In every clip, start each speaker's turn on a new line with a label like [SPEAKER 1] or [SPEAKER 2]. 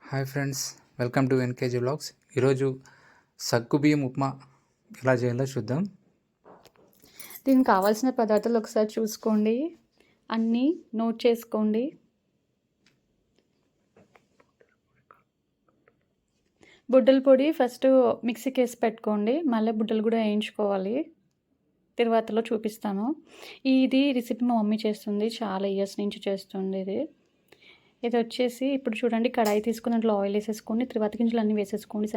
[SPEAKER 1] Hi friends, welcome to NKG vlogs. ఈరోజు సగ్గుబియ్యం ఉప్మా ఎలా చేయాలో చూద్దాం.
[SPEAKER 2] దీనికి కావాల్సిన పదార్థాలు ఒకసారి చూసుకోండి, అన్నీ నోట్ చేసుకోండి. బుడ్డల పొడి ఫస్ట్ మిక్సీకి వేసి పెట్టుకోండి, మళ్ళీ బుడ్డలు కూడా వేయించుకోవాలి. తర్వాతలో చూపిస్తాను. ఇది రెసిపీ మా మమ్మీ చేస్తుంది, చాలా ఇయర్స్ నుంచి చేస్తుంది. ఇది వచ్చేసి ఇప్పుడు చూడండి, కడాయి తీసుకుని దాంట్లో ఆయిల్ వేసేసుకోండి, తర్వాత గింజలు అన్నీ వేసేసుకోండి.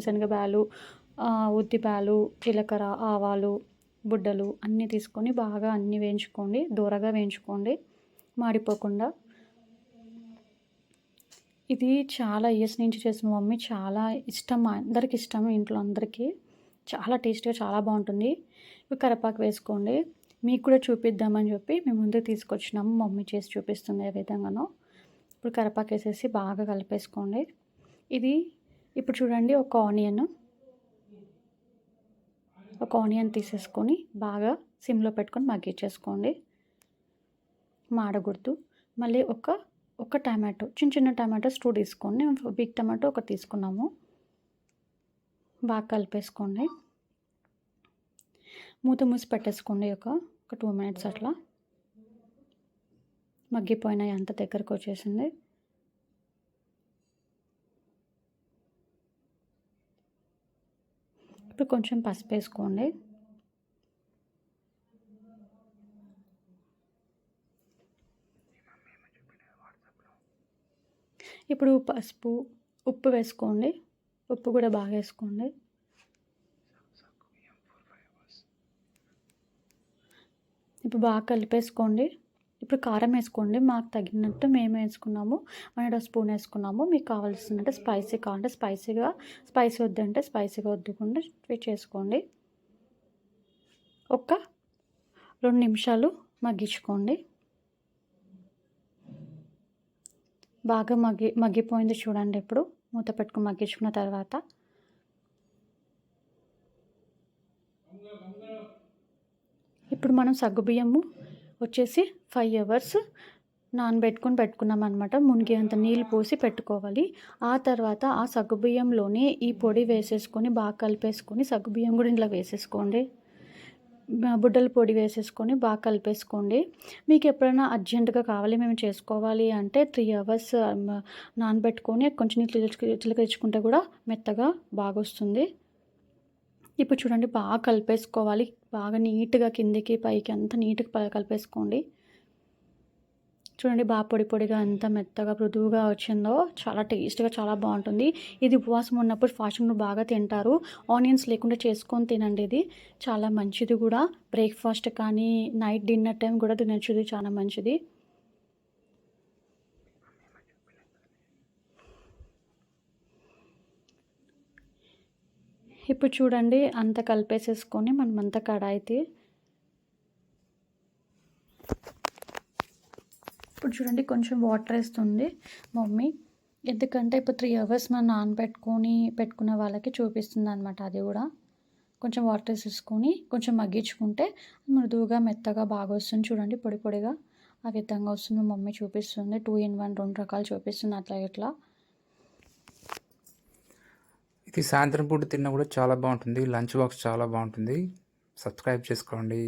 [SPEAKER 2] శనగబ్యాలు, ఉద్దిబ్యాలు, జీలకర్ర, ఆవాలు, బుడ్డలు అన్నీ తీసుకొని బాగా అన్నీ వేయించుకోండి, దూరగా వేయించుకోండి, మాడిపోకుండా. ఇది చాలా ఇయర్స్ నుంచి చేసిన మమ్మీ, చాలా ఇష్టం, అందరికి ఇష్టం, ఇంట్లో అందరికీ చాలా టేస్టీగా చాలా బాగుంటుంది. ఇప్పుడు కరివేపాకు వేసుకోండి. మీకు కూడా చూపిద్దామని చెప్పి మేము ముందుకు తీసుకొచ్చినాము, మమ్మీ చేసి చూపిస్తుంది ఏ విధంగానో. ఇప్పుడు కరివేపాకు వేసేసి బాగా కలిపేసుకోండి. ఇది ఇప్పుడు చూడండి, ఒక ఆనియన్ తీసేసుకొని బాగా సిమ్లో పెట్టుకొని మగ్గించేసుకోండి, మాడకూడదు. మళ్ళీ ఒక టమాటో, చిన్న టమాటోస్ 2 తీసుకోండి, బిగ్ టమాటో ఒకటి తీసుకున్నాము. బాగా కలిపేసుకోండి, మూత మూసి పెట్టేసుకోండి. ఒక 2 minutes అట్లా మగ్గిపోయినాయి, అంత దగ్గరకు వచ్చేసింది. ఇప్పుడు కొంచెం పసుపు వేసుకోండి. ఇప్పుడు ఉప్పు వేసుకోండి, ఉప్పు కూడా బాగా వేసుకోండి. ఇప్పుడు బాగా కలిపేసుకోండి. ఇప్పుడు కారం వేసుకోండి, మాకు తగినట్టు మేము వేసుకున్నాము. 1 స్పూన్ వేసుకున్నాము. మీకు కావాల్సిందంటే స్పైసీ కావాలంటే స్పైసీ వద్దంటే స్పైసీగా వద్దుకుండా చేసుకోండి. ఒక 2 నిమిషాలు మగ్గించుకోండి. బాగా మగ్గిపోయింది చూడండి. ఇప్పుడు మూత పెట్టుకుని మగ్గించుకున్న తర్వాత ఇప్పుడు మనం సగ్గుబియ్యము వచ్చేసి 5 hours పెట్టుకున్నాం అనమాట. మునిగేంత నీళ్ళు పోసి పెట్టుకోవాలి. ఆ తర్వాత ఆ సగ్గుబియ్యంలోనే ఈ పొడి వేసేసుకొని బాగా కలిపేసుకొని, సగ్గుబియ్యం కూడా ఇంట్లో వేసేసుకోండి, బుడ్డల పొడి వేసేసుకొని బాగా కలిపేసుకోండి. మీకు ఎప్పుడైనా అర్జెంటుగా కావాలి, మేము చేసుకోవాలి అంటే 3 hours నానబెట్టుకొని కొంచెం నీళ్ళు చిలకరించుకుంటే కూడా మెత్తగా బాగా వస్తుంది. ఇప్పుడు చూడండి, బాగా కలిపేసుకోవాలి, బాగా నీట్గా కిందికి పైకి అంతా నీట్గా కలిపేసుకోండి. చూడండి, బాగా పొడిగా అంత మెత్తగా మృదువుగా వచ్చిందో, చాలా టేస్ట్గా చాలా బాగుంటుంది. ఇది ఉపవాసం ఉన్నప్పుడు ఫాస్టింగ్ బాగా తింటారు. ఆనియన్స్ లేకుండా చేసుకొని తినండి, ఇది చాలా మంచిది కూడా. బ్రేక్ఫాస్ట్ కానీ నైట్ డిన్నర్ టైం కూడా తినచ్చు, చాలా మంచిది. ఇప్పుడు చూడండి, అంతా కలిపేసేసుకొని మనమంతా కడాయితే ఇప్పుడు చూడండి, కొంచెం వాటర్ వేస్తుంది మమ్మీ, ఎందుకంటే ఇప్పుడు 3 hours మనం పెట్టుకున్న వాళ్ళకి చూపిస్తుంది అనమాట. అది కూడా కొంచెం వాటర్ వేసేసుకొని కొంచెం మగ్గించుకుంటే మృదువుగా మెత్తగా బాగా వస్తుంది. చూడండి, పొడిగా ఆ విధంగా వస్తుంది. మమ్మీ చూపిస్తుంది 2 in 1 2 రకాలు చూపిస్తుంది, అట్లా ఇట్లా.
[SPEAKER 1] ఇది సాయంత్రం పూట తిన్నా కూడా చాలా బాగుంటుంది. లంచ్ బాక్స్ చాలా బాగుంటుంది. సబ్స్క్రైబ్ చేసుకోండి.